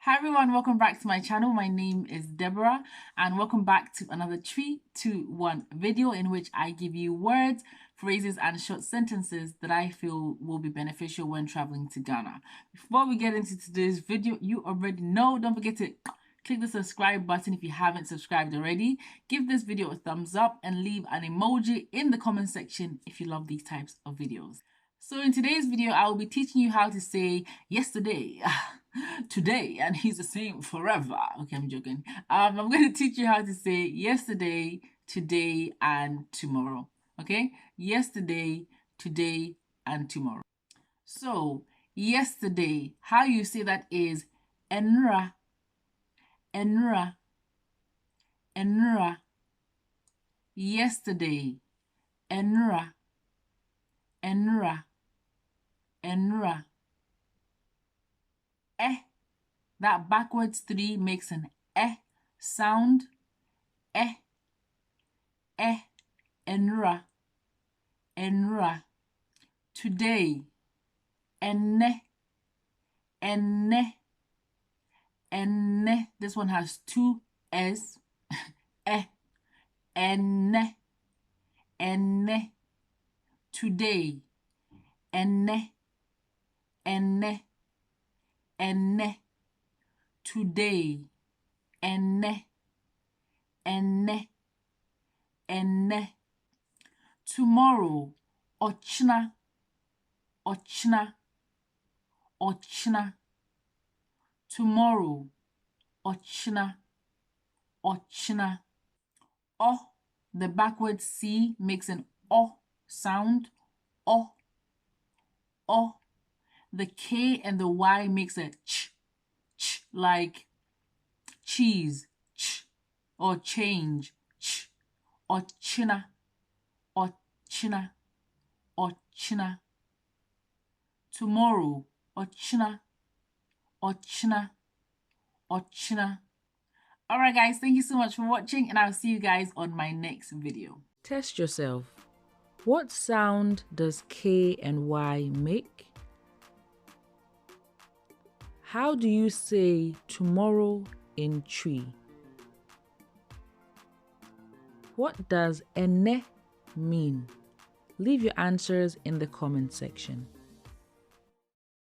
Hi everyone, welcome back to my channel. My name is Deborah and welcome back to another 3, 2, 1 video in which I give you words, phrases and short sentences that I feel will be beneficial when traveling to Ghana. Before we get into today's video, you already know, don't forget to click the subscribe button if you haven't subscribed already. Give this video a thumbs up and leave an emoji in the comment section if you love these types of videos. So in today's video, I will be teaching you how to say yesterday, today, and he's the same forever. Okay, I'm joking. I'm going to teach you how to say yesterday, today, and tomorrow. Okay, yesterday, today, and tomorrow. So yesterday, how you say that is ɛnora, ɛnora, ɛnora. Yesterday, ɛnora, ɛnora, ɛnora. That backwards 3 makes an sound. Ɛnora, ɛnora. Today, ennɛ, ennɛ, ennɛ. This one has 2 s. Ennɛ, ennɛ. Today, ennɛ, ennɛ, ennɛ. Today, ennɛ, ennɛ, ennɛ. Tomorrow, ɔkyena, ɔkyena, ɔkyena. Tomorrow, ɔkyena, ɔkyena. The backward C makes an sound. The K and the Y makes a ch, like cheese, or change, ɔkyena, ɔkyena, ɔkyena. Tomorrow, ɔkyena, ɔkyena, ɔkyena. Alright guys, thank you so much for watching and I'll see you guys on my next video. Test yourself. What sound does K and Y make? How do you say tomorrow in Twi? What does Ennɛ mean? Leave your answers in the comment section.